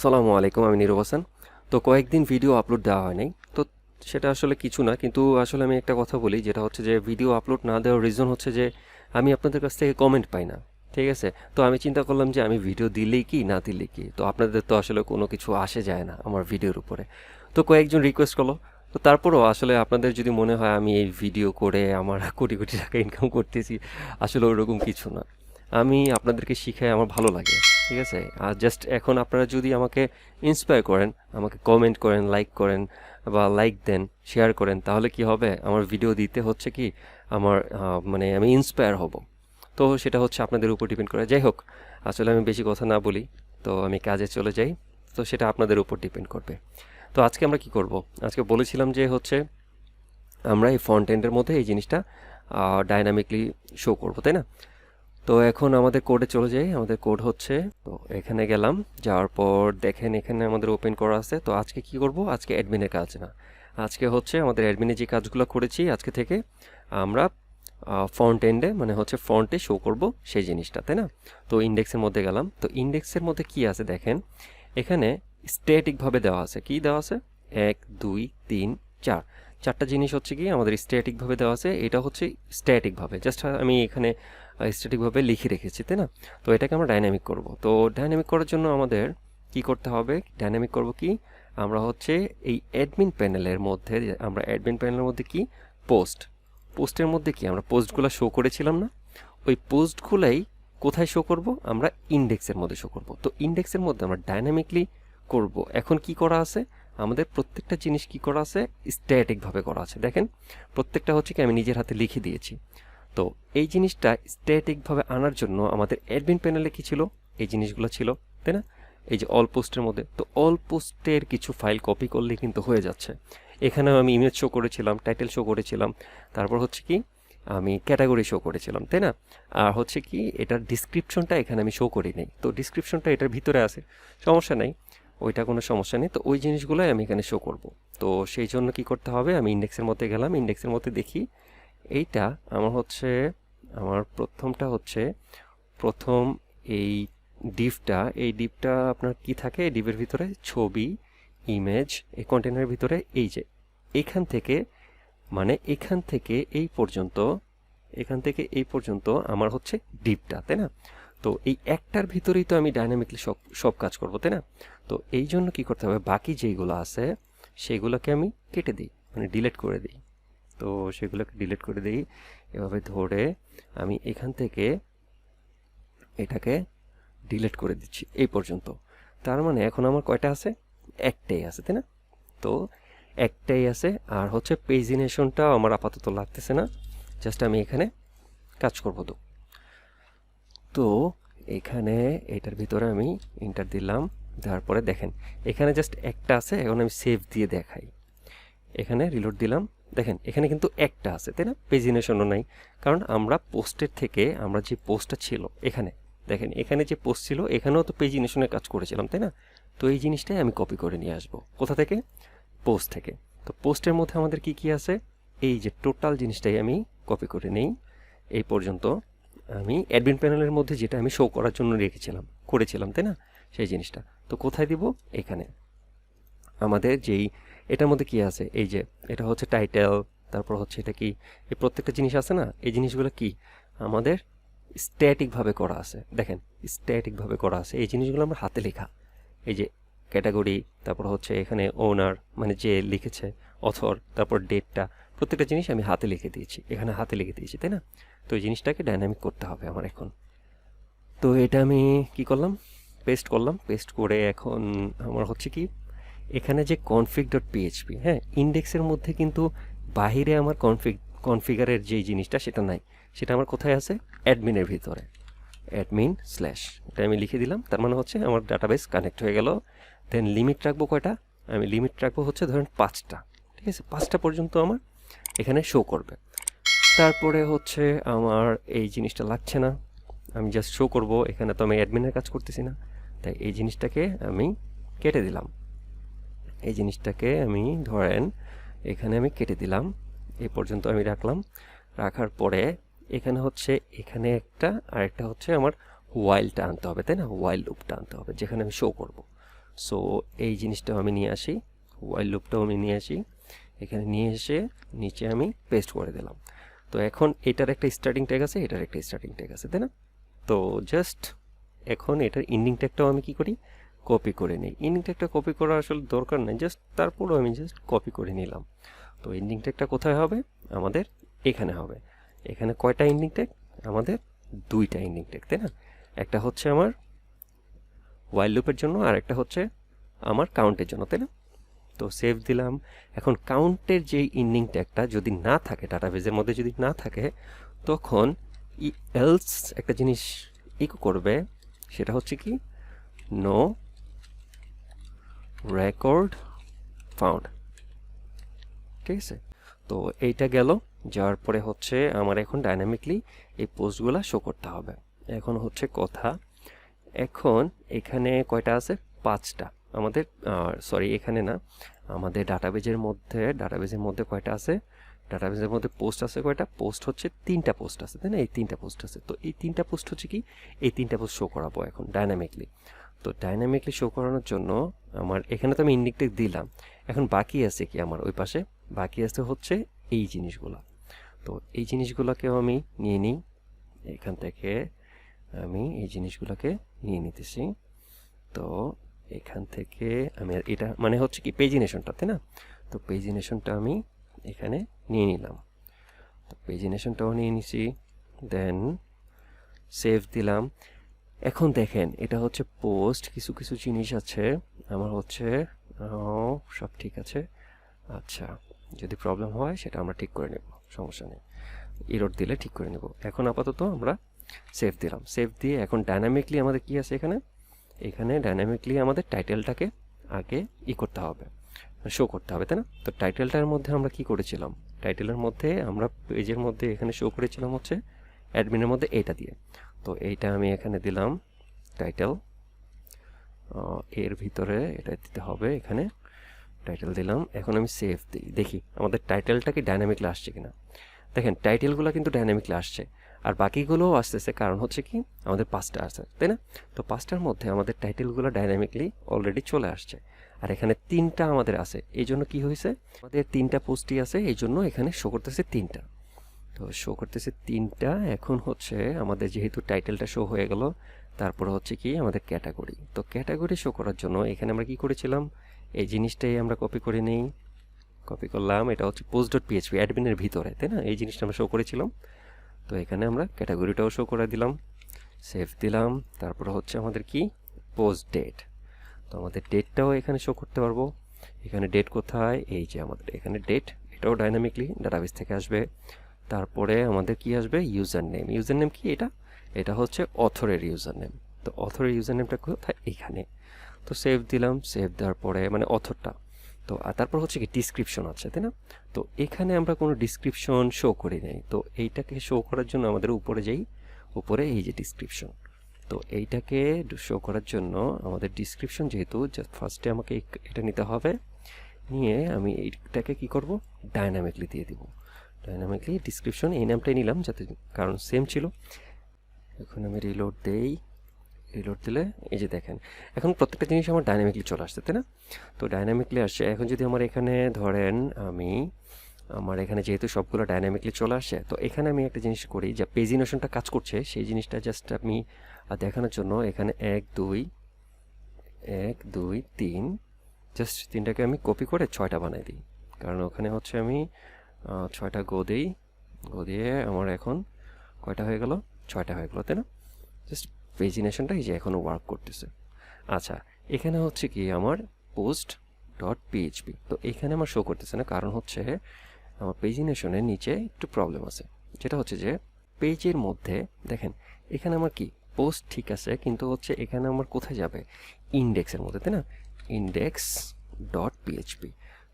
আসসালামু আলাইকুম, আমি নীরব হাসান। তো কয়েকদিন ভিডিও আপলোড দেওয়া হয় নাই, তো সেটা আসলে কিছু না, কিন্তু আসলে আমি একটা কথা বলি, যেটা হচ্ছে যে ভিডিও আপলোড না দেওয়ার রিজন হচ্ছে যে আমি আপনাদের কাছ থেকে কমেন্ট পাই না। ঠিক আছে, তো আমি চিন্তা করলাম যে আমি ভিডিও দিলেই কি না দিলেই কি, তো আপনাদের তো আসলে কোনো কিছু আসে যায় না আমার ভিডিওর উপরে। তো কয়েকজন রিকোয়েস্ট করলো, তো তারপরও আসলে আপনাদের যদি মনে হয় আমি এই ভিডিও করে আমার কোটি কোটি টাকা ইনকাম করতেছি, আসলে ওরকম কিছু না। আমি আপনাদেরকে শিখাই, আমার ভালো লাগে। ঠিক আছে, আর জাস্ট এখন আপনারা যদি আমাকে ইন্সপায়ার করেন, আমাকে কমেন্ট করেন, লাইক করেন বা লাইক দেন, শেয়ার করেন, তাহলে কি হবে, আমার ভিডিও দিতে হচ্ছে কি আমার মানে আমি ইন্সপায়ার হব। তো সেটা হচ্ছে আপনাদের উপর ডিপেন্ড করে। যাই হোক, আসলে আমি বেশি কথা না বলি, তো আমি কাজে চলে যাই। তো সেটা আপনাদের উপর ডিপেন্ড করবে। তো আজকে আমরা কি করব, আজকে বলেছিলাম যে হচ্ছে আমরা এই ফ্রন্ট এন্ডের মধ্যে এই জিনিসটা ডাইনামিকলি শো করব, তাই না? তো এখন আমাদের কোডে চলে যাই। আমাদের কোড হচ্ছে, তো এখানে গেলাম, যাওয়ার পর দেখেন এখানে আমাদের ওপেন করা আছে। তো আজকে কি করব, আজকে অ্যাডমিনের কাজ না, আজকে হচ্ছে আমাদের অ্যাডমিনে যে কাজগুলো করেছি আজকে থেকে আমরা ফ্রন্ট এন্ডে, মানে হচ্ছে ফ্রন্টে শো করব সেই জিনিসটা, তাই না? তো ইন্ডেক্সের মধ্যে গেলাম। তো ইন্ডেক্সের মধ্যে কি আছে দেখেন, এখানে স্ট্যাটিকভাবে দেওয়া আছে। কি দেওয়া আছে? 1 2 3 4, চারটা জিনিস হচ্ছে কি আমাদের স্ট্যাটিকভাবে দেওয়া আছে। এটা হচ্ছে স্ট্যাটিকভাবে, জাস্ট আমি এখানে স্ট্যাটিকভাবে লিখে রেখেছি, তাই না? তো এটাকে আমরা ডাইনামিক করব। তো ডাইনামিক করার জন্য আমাদের কি করতে হবে, ডাইনামিক করব কি, আমরা হচ্ছে এই অ্যাডমিন প্যানেলের মধ্যে, আমরা অ্যাডমিন প্যানেলের মধ্যে কি পোস্টের মধ্যে কি আমরা পোস্টগুলো শো করেছিলাম না, ওই পোস্টগুলাই কোথায় শো করব, আমরা ইন্ডেক্সের মধ্যে শো করব। তো ইন্ডেক্সের মধ্যে আমরা ডাইনামিকলি করব। এখন কি করা আছে, আমাদের প্রত্যেকটা জিনিস কি করা আছে, স্ট্যাটিকভাবে করা আছে। দেখেন প্রত্যেকটা হচ্ছে কি আমি নিজের হাতে লিখে দিয়েছি। তো এই জিনিসটা স্ট্যাটিকভাবে আনার জন্য আমাদের অ্যাডমিন প্যানেলে কি ছিল, এই জিনিসগুলো ছিল, তাই না? এই যে অল পোস্টের মধ্যে, তো অল পোস্টের কিছু ফাইল কপি করলে কিন্তু হয়ে যাচ্ছে। এখানেও আমি ইমেজ শো করেছিলাম, টাইটেল শো করেছিলাম, তারপর হচ্ছে কি আমি ক্যাটাগরি শো করেছিলাম, তাই না? আর হচ্ছে কি এটার ডিসক্রিপশনটা এখানে আমি শো করি নাই, তো ডিসক্রিপশনটা এটার ভিতরে আছে, সমস্যা নাই, ওইটা কোনো সমস্যা নেই। তো ওই জিনিসগুলোই আমি এখানে শো করব। তো সেই জন্য কি করতে হবে, আমি ইন্ডেক্সের মধ্যে গেলাম, ইন্ডেক্সের মধ্যে দেখি এইটা আমার হচ্ছে, আমার প্রথমটা হচ্ছে প্রথম এই ডিপটা আপনার কি থাকে, ডিপের ভিতরে ছবি, ইমেজ, এই কন্টেনারের ভিতরে এই যে এখান থেকে, মানে এখান থেকে এই পর্যন্ত, এখান থেকে এই পর্যন্ত আমার হচ্ছে ডিপটা, তাই না? তো এই একটার ভিতরেই তো আমি ডাইনামিকলি সব সব কাজ করব, তাই না? তো এই জন্য কি করতে হবে, বাকি যেগুলো আছে সেগুলোকে আমি কেটে দিই, মানে ডিলিট করে দিই। তো সেগুলোকে ডিলিট করে দিই, এভাবে ধরে আমি এখান থেকে এটাকে ডিলিট করে দিচ্ছি এই পর্যন্ত। তার মানে এখন আমার কয়টা আছে, একটাই আছে, তাই না? তো একটাই আছে, আর হচ্ছে পেজিনেশনটা আমার আপাতত লাগতেছে না, জাস্ট আমি এখানে কাজ করব। তো তো এখানে এটার ভিতরে আমি ইন্টার দিলাম, দেওয়ার পরে দেখেন এখানে জাস্ট একটা আছে। এখন আমি সেভ দিয়ে দেখাই, এখানে রিলোড দিলাম, দেখেন এখানে কিন্তু একটা আছে, তাই না? পেজিনেশনও নাই, কারণ আমরা পোস্টের থেকে, আমরা যে পোস্টটা ছিল এখানে, দেখেন এখানে যে পোস্ট ছিল এখানেও তো পেজিনেশনের কাজ করেছিলাম, তাই না? তো এই জিনিসটাই আমি কপি করে নিয়ে আসবো কোথা থেকে, পোস্ট থেকে। তো পোস্টের মধ্যে আমাদের কি কি আছে, এই যে টোটাল জিনিসটাই আমি কপি করে নেই এই পর্যন্ত। আমি অ্যাডমিন প্যানেলের মধ্যে যেটা আমি শো করার জন্য করেছিলাম, তাই না? সেই জিনিসটা তো কোথায় দিব, এখানে আমাদের যেই এটার মধ্যে কি আছে, এই যে এটা হচ্ছে টাইটেল, তারপর হচ্ছে এটা কি, এই প্রত্যেকটা জিনিস আছে না, এই জিনিসগুলো কি আমাদের স্ট্যাটিকভাবে করা আছে। দেখেন স্ট্যাটিকভাবে করা আছে, এই জিনিসগুলো আমার হাতে লেখা। এই যে ক্যাটাগরি, তারপর হচ্ছে এখানে ওনার, মানে যে লিখেছে, অথর, তারপর ডেটটা, প্রত্যেকটা জিনিস আমি হাতে লিখে দিয়েছি, এখানে হাতে লিখে দিয়েছি, তাই না? তো এই জিনিসটাকে ডাইনামিক করতে হবে আমার এখন। তো এটা আমি কি করলাম, পেস্ট করলাম, পেস্ট করে এখন আমার হচ্ছে কি, এখানে যে config.php, হ্যাঁ, ইন্ডেক্সের মধ্যে কিন্তু বাহিরে আমার কনফিগারের যেই জিনিসটা সেটা নাই, সেটা আমার কোথায় আছে, অ্যাডমিনের ভিতরে, অ্যাডমিন স্ল্যাশ, এটা আমি লিখে দিলাম। তার মানে হচ্ছে আমার ডাটাবেস কানেক্ট হয়ে গেল। দেন লিমিট রাখবো কয়টা, আমি লিমিট রাখবো হচ্ছে ধরেন 5টা, ঠিক আছে? 5টা পর্যন্ত আমার এখানে শো করবে। তারপরে হচ্ছে আমার এই জিনিসটা লাগছে না, আমি জাস্ট শো করব, এখানে তো আমি অ্যাডমিনের কাজ করতেছি না, তাই এই জিনিসটাকে আমি কেটে দিলাম। এই জিনিসটাকে আমি ধরেন এখানে আমি কেটে দিলাম, এই পর্যন্ত আমি রাখলাম। রাখার পরে এখানে হচ্ছে, এখানে একটা, আর একটা হচ্ছে আমার ওয়াইলটা আনতে হবে, তাই না? ওয়াইল লুপটা আনতে হবে যেখানে আমি শো করব। সো এই জিনিসটাও আমি নিয়ে আসি, ওয়াইল লুপটাও আমি নিয়ে আসি, এখানে নিয়ে এসে নিচে আমি পেস্ট করে দিলাম। তো এখন এটার একটা স্টার্টিং ট্যাগ আছে, এটার একটা স্টার্টিং ট্যাগ আছে, তাই না? তো জাস্ট এখন এটার এন্ডিং ট্যাগটাও আমি কি করি, কপি করে নিই। এন্ডিং ট্যাগটা কপি করার আসলে দরকার নেই, জাস্ট তারপরও আমি জাস্ট কপি করে নিলাম। তো এন্ডিং ট্যাগটা কোথায় হবে, আমাদের এখানে হবে। এখানে কয়টা এন্ডিং ট্যাগ, আমাদের দুইটা এন্ডিং ট্যাগ, তাই না? একটা হচ্ছে আমার ওয়াইল লুপের জন্য আর একটা হচ্ছে আমার কাউন্টের জন্য, তাই না? তো সেভ দিলাম। এখন কাউন্টের যে এন্ডিং ট্যাগটা যদি না থাকে, ডাটাবেজের মধ্যে যদি না থাকে, তখন এলস একটা জিনিস ইকো করবে, সেটা হচ্ছে কি, নো রেকর্ড ফাউন্ড। ঠিক আছে, তো এইটা গেল। যাওয়ার পরে হচ্ছে আমার এখন ডাইনামিকলি এই পোস্টগুলো শো করতে হবে। এখন হচ্ছে কথা, এখন এখানে কয়টা আছে, 5টা আমাদের, সরি এখানে না, আমাদের ডাটাবেজের মধ্যে কয়টা আছে, ডাটাবেজের মধ্যে পোস্ট আছে কয়টা, পোস্ট হচ্ছে 3টা পোস্ট আছে, তাই না? এই 3টা পোস্ট আছে। তো এই 3টা পোস্ট হচ্ছে কি, এই 3টা পোস্ট শো করাবো এখন ডাইনামিকলি। তো ডাইনামিকলি শো করানোর জন্য আমার এখানে তো আমি ইন্ডিং ট্যাগ দিলাম, এখন বাকি আছে কি, আমার ওই পাশে বাকি আছে হচ্ছে এই জিনিসগুলো। তো এই জিনিসগুলোকেও আমি নিয়ে নিই, এখান থেকে আমি এই জিনিসগুলোকে নিয়ে নিতেছি। তো এখান থেকে আমি এটা মানে হচ্ছে কি পেজিনেশনটা, তাই না? তো পেজিনেশনটা আমি এখানে নিয়ে নিলাম। তো পেজিনেশনটাও নিয়ে নিছি, দেন সেভ দিলাম। এখন দেখেন এটা হচ্ছে পোস্ট, কিছু কিছু জিনিস আছে আমার হচ্ছে সব ঠিক আছে। আচ্ছা, যদি প্রবলেম হয় সেটা আমরা ঠিক করে নেব, সমস্যা নেই, এরর দিলে ঠিক করে নেব। এখন আপাতত আমরা সেভ দিলাম। সেভ দিয়ে এখন ডাইনামিকলি আমাদের কি আছে, এখানে ডাইনামিকলি আমাদের টাইটেলটাকে আগে করতে হবে, শো করতে হবে, তাই না? তো টাইটেলটার মধ্যে আমরা কি করেছিলাম, টাইটেলের মধ্যে আমরা পেজের মধ্যে এখানে শো করেছিলাম হচ্ছে অ্যাডমিনের মধ্যে এইটা দিয়ে। তো এইটা আমি এখানে দিলাম টাইটেল, এর ভিতরে এটা দিতে হবে, এখানে টাইটেল দিলাম। এখন আমি সেভ দিই, দেখি আমাদের টাইটেলটা কি ডাইনামিকলি আসছে কিনা। দেখেন টাইটেলগুলো কিন্তু ডাইনামিকলি আসছে, আর বাকিগুলোও আসতেছে, কারণ হচ্ছে কি আমাদের 5টা আছে, তাই না? তো 5টার মধ্যে আমাদের টাইটেলগুলো ডাইনামিকলি অলরেডি চলে আসছে, আর এখানে 3টা আমাদের আছে। এই জন্য কি হয়েছে, আমাদের 3টা পোস্টই আছে, এই জন্য এখানে শো করতেছে 3টা। তো শো করতেছে 3টা। এখন হচ্ছে আমাদের যেহেতু টাইটেলটা শো হয়ে গেল, তারপরে হচ্ছে কি আমাদের ক্যাটাগরি। তো ক্যাটাগরি শো করার জন্য এখানে আমরা কি করেছিলাম, এই জিনিসটাই আমরা কপি করে নিই, কপি করলাম। এটা হচ্ছে পোস্ট ডট পিএইচপি অ্যাডমিনের ভিতরে, তাই না? এই জিনিসটা আমরা শো করেছিলাম। তো এখানে আমরা ক্যাটাগরিটাও শো করে দিলাম, সেভ দিলাম। তারপরে হচ্ছে আমাদের কি, পোস্ট ডেট। তো আমাদের ডেটটাও এখানে শো করতে পারবো। এখানে ডেট কোথায়, এই যে আমাদের এখানে ডেট, এটাও ডাইনামিকলি ডাটাবেস থেকে আসবে। তারপরে আমাদের কি আসবে, ইউজার নেম। ইউজার নেম কি, এটা হচ্ছে অথরের ইউজার নেম। তো অথরের ইউজার নেমটা কোথায়, এখানে। তো সেভ দিলাম। সেভ দেওয়ার পরে মানে অথরটা। তো আর তারপর হচ্ছে কি ডিসক্রিপশন আছে, তাই না? তো এখানে আমরা কোনো ডিসক্রিপশন শো করি নাই। তো এইটাকে শো করার জন্য আমাদের উপরে যাই, উপরে এই যে ডিসক্রিপশন। তো এইটাকে শো করার জন্য আমাদের ডিসক্রিপশন যেহেতু, ফার্স্টে আমাকে এটা নিতে হবে, নিয়ে আমি এইটাকে কি করব, ডাইনামিকলি দিয়ে দিব। ডাইনামিকলি ডিসক্রিপশন এই নামটাই নিলাম, যাতে কারণ সেম ছিল। এখন আমি রিলোড দেই, রিলোড দিলে এই যে দেখেন এখন প্রত্যেকটা জিনিস আমার ডাইনামিকলি চলে আসছে, তাই না? তো ডাইনামিকলি আসছে। এখন যদি আমার এখানে ধরেন আমার এখানে যেহেতু সবগুলো ডাইনামিকলি চলে আসে, তো এখানে আমি একটা জিনিস করি, যে পেজিনেশনটা কাজ করছে সেই জিনিসটা জাস্ট আমি দেখানোর জন্য এখানে 1 2 3 জাস্ট 3টাকে আমি কপি করে 6টা বানাই দিই, কারণ ওখানে হচ্ছে আমি 6টা গো দিয়ে আমার এখন কয়টা হয়ে গেল, 6টা হয়ে গেল, তাই না? জাস্ট পেজিনেশনটা এই যে এখনও ওয়ার্ক করতেছে। আচ্ছা, এখানে হচ্ছে কি আমার পোস্ট ডট পিএইচপি, তো এখানে আমার শো করতেছে না, কারণ হচ্ছে আমার পেজিনেশনের নিচে একটু প্রবলেম আছে, যেটা হচ্ছে যে পেজের মধ্যে দেখেন এখানে আমার কি পোস্ট ঠিক আছে, কিন্তু হচ্ছে এখানে আমার কোথায় যাবে, ইন্ডেক্সের মধ্যে, তাই না? Index dot PHP.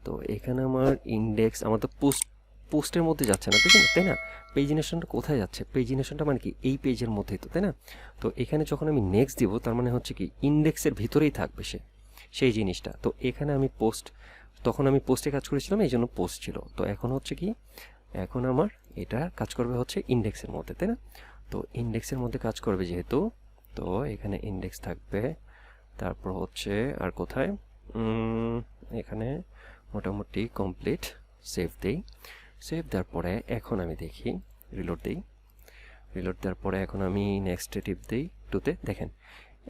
তো এখানে আমার ইন্ডেক্স, আমার তো পোস্টের মধ্যে যাচ্ছে না, তাই না? পেজিনেশনটা কোথায় যাচ্ছে, পেজিনেশনটা মানে কি এই পেজের মধ্যেই তো, তাই না? তো এখানে যখন আমি নেক্সট দিব, তার মানে হচ্ছে কি ইন্ডেক্সের ভিতরেই থাকবে সেই জিনিসটা। তো এখানে আমি তখন আমি পোস্টে কাজ করেছিলাম, এই জন্য পোস্ট ছিল। তো এখন হচ্ছে কি, এখন আমার এটা কাজ করবে হচ্ছে ইন্ডেক্সের মধ্যে, তাই না? তো ইন্ডেক্সের মধ্যে কাজ করবে যেহেতু, তো এখানে ইন্ডেক্স থাকবে, তারপর হচ্ছে আর কোথায়, এখানে মোটামুটি কমপ্লিট। সেভ দেই, সেভ দেওয়ার পরে এখন আমি দেখি, রিলোড দেই, রিলোড দেওয়ার পরে এখন আমি নেক্সট টিপ দিই টুতে। দেখেন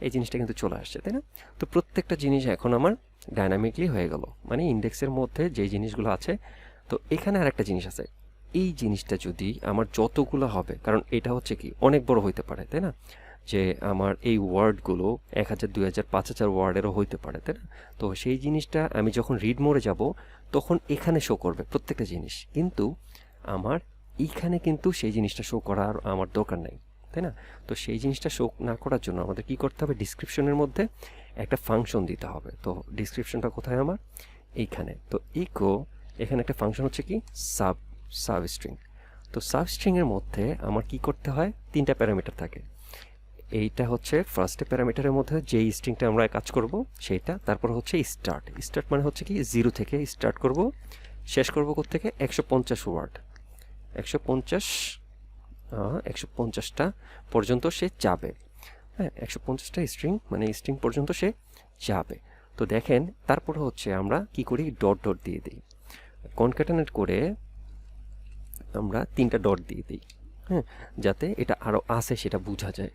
এই জিনিসটা কিন্তু চলে আসছে, তাই না? তো প্রত্যেকটা জিনিস এখন আমার ডাইনামিকলি হয়ে গেল, মানে ইন্ডেক্সের মধ্যে যে জিনিসগুলো আছে। তো এখানে আর একটা জিনিস আছে, এই জিনিসটা যদি আমার যতগুলো হবে, কারণ এটা হচ্ছে কি অনেক বড় হইতে পারে, তাই না? যে আমার এই ওয়ার্ডগুলো 1000, 2000, 5000 ওয়ার্ডেরও হইতে পারে, তাই না? তো সেই জিনিসটা আমি যখন রিড মোডে যাব তখন এখানে শো করবে প্রত্যেকটা জিনিস, কিন্তু আমার এইখানে কিন্তু সেই জিনিসটা শো করার আমার দরকার নাই, তাই না? তো সেই জিনিসটা শো না করার জন্য আমাদের কি করতে হবে, ডিসক্রিপশনের মধ্যে একটা ফাংশন দিতে হবে। তো ডিসক্রিপশনটা কোথায় আমার, এইখানে। তো ইকো, এখানে একটা ফাংশন হচ্ছে কি সাব স্ট্রিং। তো সাব স্ট্রিংয়ের মধ্যে আমার কি করতে হয়, 3টা প্যারামিটার থাকে। এইটা হচ্ছে ফার্স্টে প্যারামিটারের মধ্যে যেই স্ট্রিংটা আমরা কাজ করব সেইটা, তারপর হচ্ছে স্টার্ট। স্টার্ট মানে হচ্ছে কি 0 থেকে স্টার্ট করব, শেষ করব কোত্থেকে, 150 ওয়ার্ড, 150টা পর্যন্ত সে যাবে। হ্যাঁ, 150টা স্ট্রিং, মানে স্ট্রিং পর্যন্ত সে যাবে। তো দেখেন তারপরে হচ্ছে আমরা কি করি, ডট ডট দিয়ে দিই, কনক্যাটেনেট করে আমরা 3টা ডট দিয়ে দিই, হ্যাঁ, যাতে এটা আরও আসে সেটা বোঝা যায়।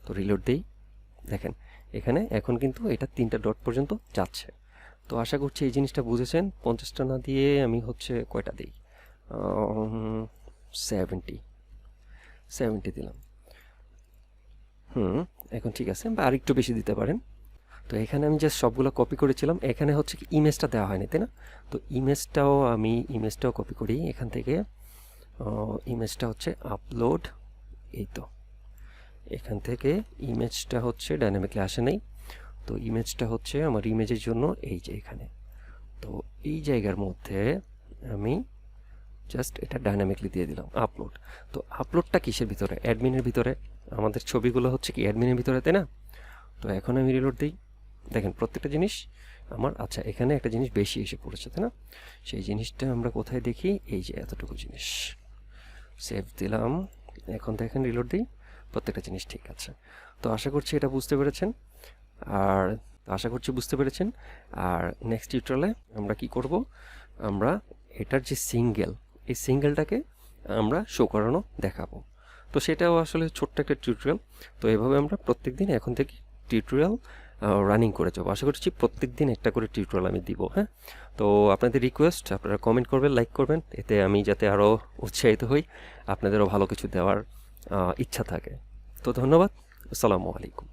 তো রিলোড দিই, দেখেন এখানে এখন কিন্তু এটা 3টা ডট পর্যন্ত যাচ্ছে। তো আশা করছি এই জিনিসটা বুঝেছেন। 50টা না দিয়ে আমি হচ্ছে কয়টা দিই, 70 দিলাম। এখন ঠিক আছে, বা আরেকটু বেশি দিতে পারেন। তো এখানে আমি জাস্ট সবগুলো কপি করেছিলাম, এখানে হচ্ছে কি ইমেজটা দেওয়া হয়নি, তাই না? তো ইমেজটাও কপি করি এখান থেকে। ইমেজটা হচ্ছে আপলোড, এই তো এখান থেকে ইমেজটা হচ্ছে ডাইনামিকলি আসে নাই। তো ইমেজটা হচ্ছে আমার ইমেজের জন্য এই যে এখানে। তো এই জায়গার মধ্যে আমি জাস্ট এটা ডাইনামিকলি দিয়ে দিলাম আপলোড। তো আপলোডটা কিসের ভিতরে, অ্যাডমিনের ভিতরে। আমাদের ছবিগুলো হচ্ছে কি অ্যাডমিনের ভিতরে, তাই না? তো এখন আমি রিলোড দিই, দেখেন প্রত্যেকটা জিনিস আমার, আচ্ছা এখানে একটা জিনিস বেশি এসে পড়েছে, তাই না? সেই জিনিসটা আমরা কোথায় দেখি, এই যে এতটুকু জিনিস। সেভ দিলাম, এখন দেখেন রিলোড দিই, প্রত্যেকটা জিনিস ঠিক আছে। তো আশা করছি এটা বুঝতে পেরেছেন। আর নেক্সট টিউটোরিয়ালে আমরা কি করব, আমরা এটার যে এই সিঙ্গেলটাকে আমরা শো করানো দেখাবো। তো সেটাও আসলে ছোট্ট একটা টিউটোরিয়াল। তো এভাবে আমরা প্রত্যেকদিন এখন থেকে টিউটোরিয়াল রানিং করে যাবো। আশা করছি প্রত্যেকদিন একটা করে টিউটোরিয়াল আমি দিব। হ্যাঁ, তো আপনাদের রিকোয়েস্ট, আপনারা কমেন্ট করবেন, লাইক করবেন, এতে আমি যাতে আরও উৎসাহিত হই, আপনাদেরও ভালো কিছু দেওয়ার ইচ্ছা থাকে। তো ধন্যবাদ, আসসালামু আলাইকুম।